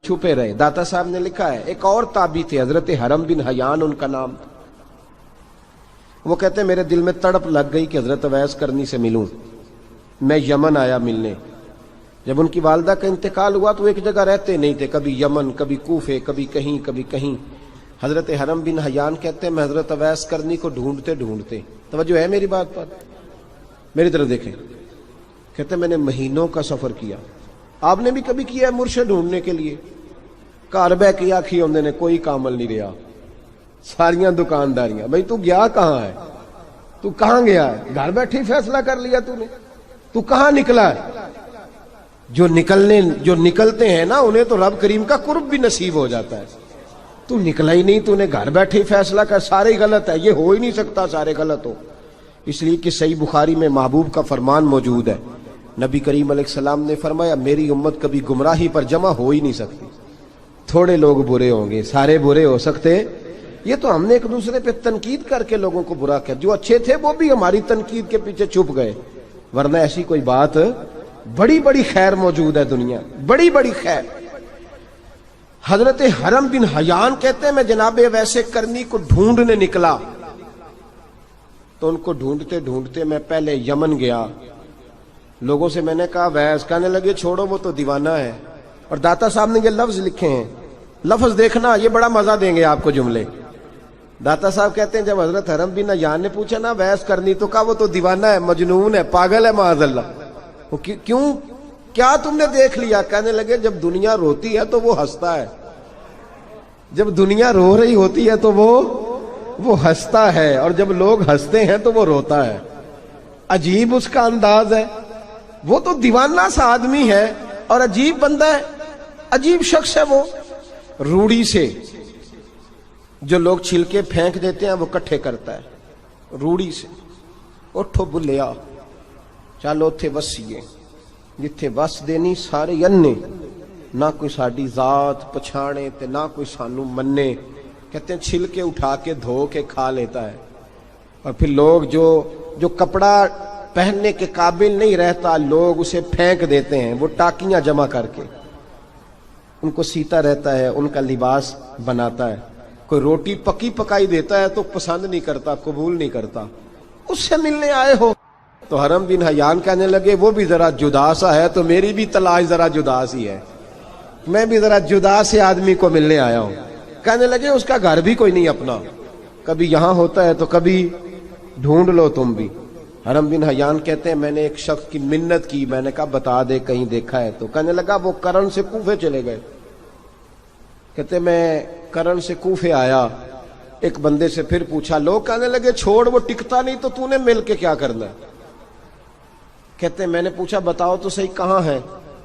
چھپے رہے. داتا صاحب نے لکھا ہے ایک اور تابعی تھے حضرت حرم بن حیان ان کا نام تھا. وہ کہتے ہیں میرے دل میں تڑپ لگ گئی کہ حضرت اویس کرنی سے ملوں. میں یمن آیا ملنے. جب ان کی والدہ کا انتقال ہوا تو ایک جگہ رہتے نہیں تھے, کبھی یمن کبھی کوفے کبھی کہیں. حضرت حرم بن حیان کہتے ہیں میں حضرت اویس کرنی کو ڈھونڈتے ڈھونڈتے, توجہ ہے میری بات پر, میری طرف دیکھیں, کہتے ہیں میں نے مہینوں کا سفر کیا. آپ نے بھی کبھی کیا ہے مرشد ڈھونڈنے کے لیے؟ گھر بہ کے آکھی ہوندے نے کوئی کامل نہیں رہا, ساریاں دکانداریاں. بھئی تو گیا کہاں ہے؟ تو کہاں گیا ہے؟ گھر بیٹھے فیصلہ کر لیا تو نے, تو کہاں نکلا ہے؟ جو نکلتے ہیں نا انہیں تو رب کریم کا قرب بھی نصیب ہو جاتا ہے. تو نکلا ہی نہیں, تو نے گھر بیٹھے فیصلہ کر, سارے غلط ہے. یہ ہو ہی نہیں سکتا سارے غلط ہو. اس لیے کہ صحیح بخاری میں محبوب کا فرمان موجود ہے. نبی کریم علیہ السلام نے فرمایا میری امت کبھی گمراہی پر جمع ہو ہی نہیں سکتی. تھوڑے لوگ برے ہوں گے, سارے برے ہو سکتے. یہ تو ہم نے ایک دوسرے پہ تنقید کر کے لوگوں کو برا کیا. جو اچھے تھے وہ بھی ہماری تنقید کے پیچھے چھپ گئے, ورنہ ایسی کوئی بات, بڑی بڑی خیر موجود ہے دنیا, بڑی بڑی خیر. حضرت حرم بن حیان کہتے ہیں میں جناب ویسے کرنی کو ڈھونڈنے نکلا, تو ان کو ڈھونڈتے ڈھونڈتے میں پہلے یمن گیا. لوگوں سے میں نے کہا ویس, کہنے لگے چھوڑو وہ تو دیوانہ ہے. اور داتا صاحب نے یہ لفظ لکھے ہیں, لفظ دیکھنا یہ بڑا مزہ دیں گے آپ کو جملے. داتا صاحب کہتے ہیں جب حضرت حرم بن حیان نے پوچھا نا ویس کرنی, تو کہا وہ تو دیوانہ ہے, مجنون ہے, پاگل ہے معاذ اللہ. کیوں, کیا تم نے دیکھ لیا؟ کہنے لگے جب دنیا روتی ہے تو وہ ہنستا ہے, جب دنیا رو رہی ہوتی ہے تو وہ ہنستا ہے, اور جب لوگ ہنستے ہیں تو وہ روتا ہے. عجیب اس کا انداز ہے. وہ تو دیوانہ سا آدمی ہے اور عجیب بندہ ہے, عجیب شخص ہے. وہ روڑی سے جو لوگ چھلکے پھینک دیتے ہیں وہ کٹھے کرتا ہے, روڑی سے. اٹھو بلیا چلو تھے وسیے جتھے وس دینی سارے ینے, نہ کوئی ساڈی ذات پچھانے تے نہ کوئی سانو مننے. کہتے ہیں چھلکے اٹھا کے دھو کے کھا لیتا ہے, اور پھر لوگ جو کپڑا پہننے کے قابل نہیں رہتا لوگ اسے پھینک دیتے ہیں, وہ ٹاکیاں جمع کر کے ان کو سیتا رہتا ہے, ان کا لباس بناتا ہے. کوئی روٹی پکی پکائی دیتا ہے تو پسند نہیں کرتا, قبول نہیں کرتا. اس سے ملنے آئے ہو؟ تو حرم بن حیان کہنے لگے وہ بھی ذرا جدا سا ہے تو میری بھی تلاش ذرا جدا سی ہے, میں بھی ذرا جدا سے آدمی کو ملنے آیا ہوں. کہنے لگے اس کا گھر بھی کوئی نہیں اپنا, کبھی یہاں ہوتا ہے تو کبھی ڈھونڈ لو تم بھی. حرم بن حیان کہتے ہیں میں نے ایک شخص کی منت کی, میں نے کہا بتا دے کہیں دیکھا ہے تو. کہنے لگا وہ کرن سے کوفے چلے گئے. کہتے میں کرن سے کوفے آیا, ایک بندے سے پھر پوچھا, لوگ کہنے لگے چھوڑ وہ ٹکتا نہیں تو تو نے مل کے کیا کرنا ہے. کہتے میں نے پوچھا بتاؤ تو صحیح کہاں ہے؟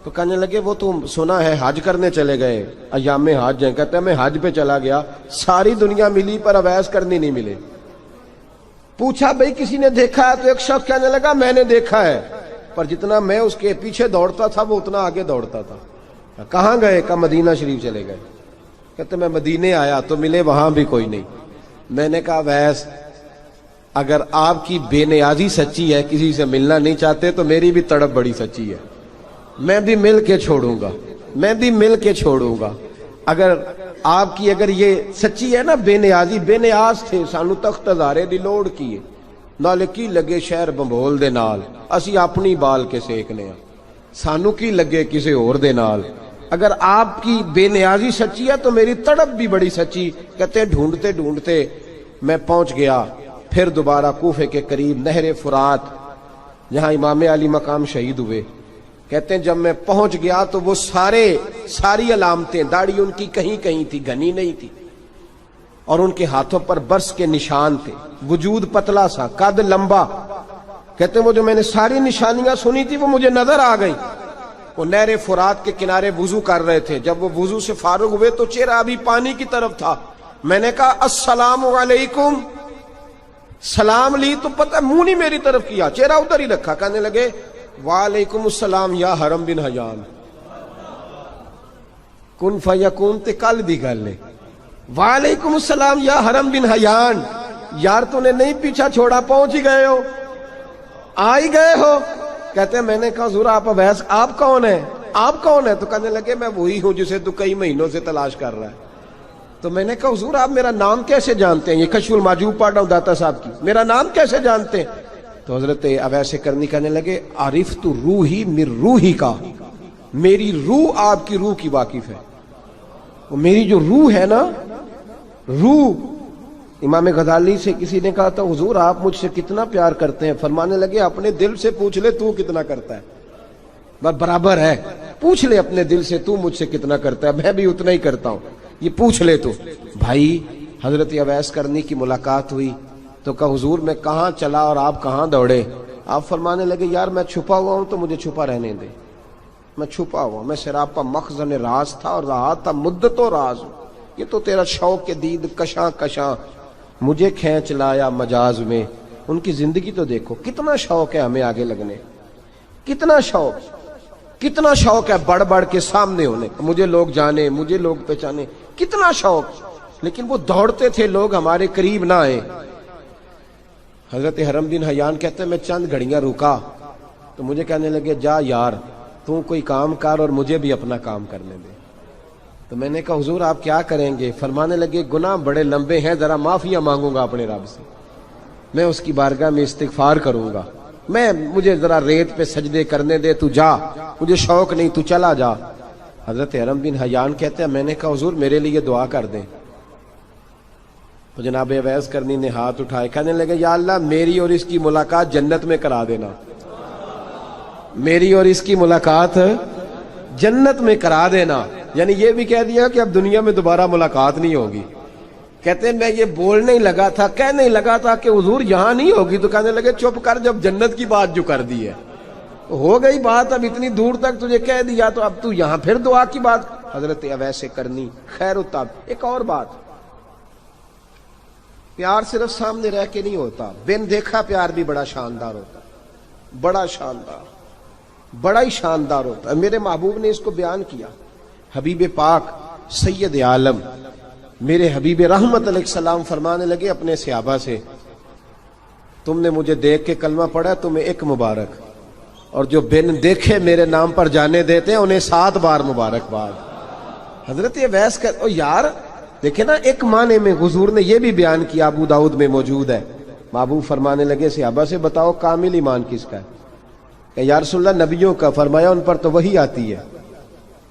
تو کہنے لگے وہ تو سنا ہے حج کرنے چلے گئے, ایام حج ہیں. کہتے ہیں میں حج پہ چلا گیا, ساری دنیا ملی پر اویس کرنی نہیں ملے. پوچھا بھئی کسی نے دیکھا ہے؟ تو ایک شخص کہنے لگا میں نے دیکھا ہے, پر جتنا میں اس کے پیچھے دوڑتا تھا وہ اتنا آگے دوڑتا تھا. کہاں گئے؟ کہا مدینہ شریف چلے گئے. کہتے میں مدینے آیا تو ملے وہاں بھی کوئی نہیں. میں نے کہا ویس اگر آپ کی بے نیازی سچی ہے, کسی سے ملنا نہیں چاہتے, تو میری بھی تڑپ بڑی سچی ہے, میں بھی مل کے چھوڑوں گا, میں بھی مل کے چھوڑوں گا. اگر آپ کی اگر یہ سچی ہے نا بے نیازی, بے نیاز تھے, سانو تخت ہزارے دی لوڑ کی ہے, نالے کی لگے شہر بمبول دے نال, اسی اپنی بال کے سیکنے ہیں, سانو کی لگے کسی اور دے نال. اگر آپ کی بے نیازی سچی ہے تو میری تڑپ بھی بڑی سچی. کہتے ہیں ڈھونڈتے ڈھونڈتے میں پہنچ گیا, پھر دوبارہ کوفے کے قریب نہر فرات جہاں امام علی مقام شہید ہوئے. کہتے ہیں جب میں پہنچ گیا تو وہ ساری علامتیں, داڑھی ان کی کہیں کہیں تھی, گھنی نہیں تھی, اور ان کے ہاتھوں پر برس کے نشان تھے, وجود پتلا سا, قد لمبا. کہتے ہیں وہ جو میں نے ساری نشانیاں سنی تھی وہ مجھے نظر آ گئی. وہ نہر فرات کے کنارے وضو کر رہے تھے, جب وہ وضو سے فارغ ہوئے تو چہرہ ابھی پانی کی طرف تھا. میں نے کہا السلام علیکم, سلام لی تو پتہ منہ نہیں میری طرف کیا, چہرہ ادھر ہی رکھا. کہنے لگے وعلیکم السلام یا حرم بن حیان. کن فیکون تے کل دی گل ہے, وعلیکم السلام یا حرم بن حیان. یار تو نے نہیں پیچھا چھوڑا, پہنچ ہی گئے ہو, آ ہی گئے ہو. کہتے ہیں میں نے کہا حضور آپ اویس, آپ کون ہیں؟ آپ کون ہے؟ تو کہنے لگے میں وہی ہوں جسے تو کئی مہینوں سے تلاش کر رہا ہے. تو میں نے کہا حضور آپ میرا نام کیسے جانتے ہیں؟ یہ کشف الماجوب پڑھ رہا ہوں داتا صاحب کی, میرا نام کیسے جانتے ہیں؟ تو حضرت اویس کرنی کہنے لگے عرفت روحی من روحی کا, میری روح آپ کی روح کی واقف ہے. وہ میری جو روح ہے نا, روح. امام غزالی سے کسی نے کہا تھا حضور آپ مجھ سے کتنا پیار کرتے ہیں؟ فرمانے لگے اپنے دل سے پوچھ لے تو کتنا کرتا ہے, برابر ہے. پوچھ لے اپنے دل سے تو مجھ سے کتنا کرتا ہے, میں بھی اتنا ہی کرتا ہوں, یہ پوچھ لے تو. بھائی حضرت اویس کرنی کی ملاقات ہوئی تو کہا حضور میں کہاں چلا اور آپ کہاں دوڑے؟ آپ فرمانے لگے یار میں چھپا ہوا ہوں تو مجھے چھپا رہنے دے, میں چھپا ہوا, میں سراپا مخزن راز تھا اور رہا تھا مدت و راز. یہ تو تیرا شوق کے دید کشاں کشاں مجھے کھینچ لایا مجاز میں. ان کی زندگی تو دیکھو, کتنا شوق ہے ہمیں آگے لگنے, کتنا شوق ہے بڑھ بڑھ کے سامنے ہونے, مجھے لوگ جانے, مجھے لوگ پہچانے, کتنا شوق. لیکن وہ دوڑتے تھے لوگ ہمارے قریب نہ آئے. حضرت حرم بن حیان کہتے ہیں میں چند گھڑیاں رکا تو مجھے کہنے لگے جا یار تو کوئی کام کر اور مجھے بھی اپنا کام کرنے دے. تو میں نے کہا حضور آپ کیا کریں گے؟ فرمانے لگے گناہ بڑے لمبے ہیں, ذرا معافیاں مانگوں گا اپنے رب سے, میں اس کی بارگاہ میں استغفار کروں گا, مجھے ذرا ریت پہ سجدے کرنے دے, تو جا, مجھے شوق نہیں, تو چلا جا. حضرت حرم بن حیان کہتے ہیں میں نے کہا حضور میرے لیے دعا کر دیں. تو جناب اویس کرنی نے ہاتھ اٹھائے, کہنے لگے یا اللہ میری اور اس کی ملاقات جنت میں کرا دینا, میری اور اس کی ملاقات جنت میں کرا دینا. یعنی یہ بھی کہہ دیا کہ اب دنیا میں دوبارہ ملاقات نہیں ہوگی. کہتے ہیں میں یہ بولنے ہی لگا تھا, کہنے ہی لگا تھا کہ حضور یہاں نہیں ہوگی, تو کہنے لگے چپ کر, جب جنت کی بات جو کر دی ہے ہو گئی بات, اب اتنی دور تک تجھے کہہ دیا تو اب تو یہاں پھر دعا کی بات. حضرت اویس کرنی خیر التاب. ایک اور بات, پیار صرف سامنے رہ کے نہیں ہوتا, بن دیکھا پیار بھی بڑا شاندار ہوتا, بڑا شاندار, بڑا ہی شاندار ہوتا ہے. میرے محبوب نے اس کو بیان کیا. حبیب پاک سید عالم میرے حبیب رحمت علیہ السلام فرمانے لگے اپنے صحابہ سے تم نے مجھے دیکھ کے کلمہ پڑھا, تمہیں ایک مبارک, اور جو بن دیکھے میرے نام پر جانے دیتے ہیں انہیں 7 بار مبارکباد. حضرت اویس کا یار دیکھیں نا, ایک معنی میں حضور نے یہ بھی بیان کیا, ابو داؤد میں موجود ہے. محبوب فرمانے لگے صحابہ سے بتاؤ کامل ایمان کس کا ہے؟ کہ یا رسول اللہ نبیوں کا. فرمایا ان پر تو وہی آتی ہے.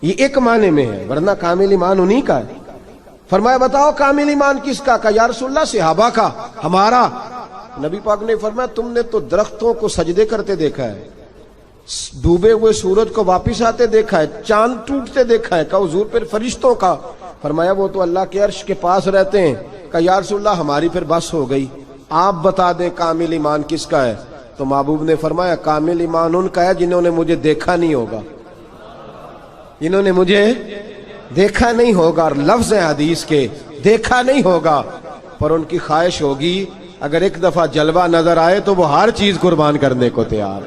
یہ ایک معنی میں ہے, ورنہ کامل ایمان انہی کا ہے. فرمایا بتاؤ کامل ایمان کس کا؟ کہ یا رسول اللہ صحابہ کا, ہمارا. نبی پاک نے فرمایا تم نے تو درختوں کو سجدے کرتے دیکھا ہے, ڈوبے ہوئے سورج کو واپس آتے دیکھا ہے, چاند ٹوٹتے دیکھا ہے. کہ حضور پھر فرشتوں کا. فرمایا وہ تو اللہ کے عرش کے پاس رہتے ہیں. کہ یا رسول اللہ ہماری پھر بس ہو گئی, آپ بتا دیں کامل ایمان کس کا ہے. تو محبوب نے فرمایا کامل ایمان ان کا ہے جنہوں نے مجھے دیکھا نہیں ہوگا, جنہوں نے مجھے دیکھا نہیں ہوگا. اور لفظ حدیث کے دیکھا نہیں ہوگا, پر ان کی خواہش ہوگی اگر ایک دفعہ جلوہ نظر آئے تو وہ ہر چیز قربان کرنے کو تیار.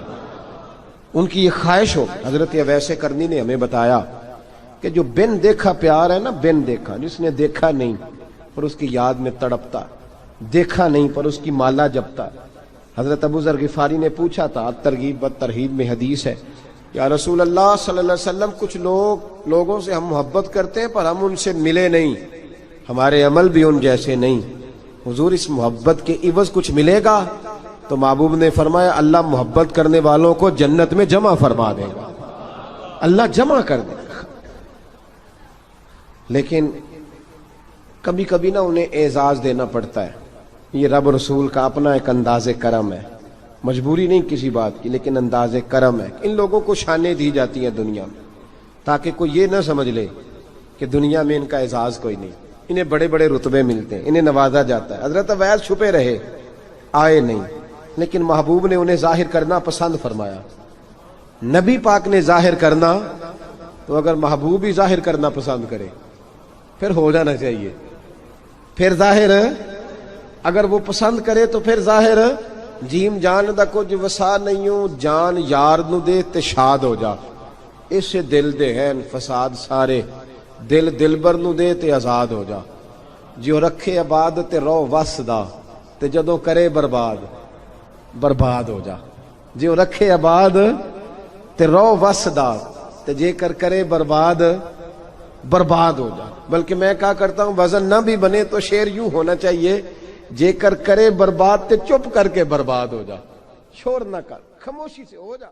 ان کی یہ خواہش ہو. حضرت اویس کرنی نے ہمیں بتایا کہ جو بن دیکھا پیار ہے نا, بن دیکھا, جس نے دیکھا نہیں پر اس کی یاد میں تڑپتا, دیکھا نہیں پر اس کی مالا جپتا. حضرت ابو ذر غفاری نے پوچھا تھا, ترغیب و ترہیب میں حدیث ہے, یا رسول اللہ صلی اللہ علیہ وسلم کچھ لوگوں سے ہم محبت کرتے ہیں پر ہم ان سے ملے نہیں, ہمارے عمل بھی ان جیسے نہیں, حضور اس محبت کے عوض کچھ ملے گا؟ تو محبوب نے فرمایا اللہ محبت کرنے والوں کو جنت میں جمع فرما دے گا, اللہ جمع کر دے گا. لیکن کبھی کبھی نا انہیں اعزاز دینا پڑتا ہے. یہ رب رسول کا اپنا ایک انداز کرم ہے, مجبوری نہیں کسی بات کی, لیکن انداز کرم ہے. ان لوگوں کو شانیں دی جاتی ہیں دنیا میں تاکہ کوئی یہ نہ سمجھ لے کہ دنیا میں ان کا اعزاز کوئی نہیں. انہیں بڑے بڑے رتبے ملتے ہیں, انہیں نوازا جاتا ہے. حضرت اویس چھپے رہے, آئے نہیں, لیکن محبوب نے انہیں ظاہر کرنا پسند فرمایا. نبی پاک نے ظاہر کرنا, تو اگر محبوب ہی ظاہر کرنا پسند کرے پھر ہو جانا چاہیے. پھر ظاہر اگر وہ پسند کرے تو پھر ظاہر جیم جان دا کچھ وسا نہیں ہوں, جان یار نو دے تے شاد ہو جا, اس سے دل دے ہیں فساد سارے, دل دلبر نو دے تے آزاد ہو جا. جو رکھے آباد تے رو وس دا, تے جدوں کرے برباد برباد ہو جا. جو رکھے آباد تے رو وس دا, تے جے کر کرے برباد برباد ہو جا. بلکہ میں کہا کرتا ہوں وزن نہ بھی بنے تو شعر یوں ہونا چاہیے جے کر کرے برباد تے چپ کر کے برباد ہو جا. شور نہ کر, خاموشی سے ہو جا.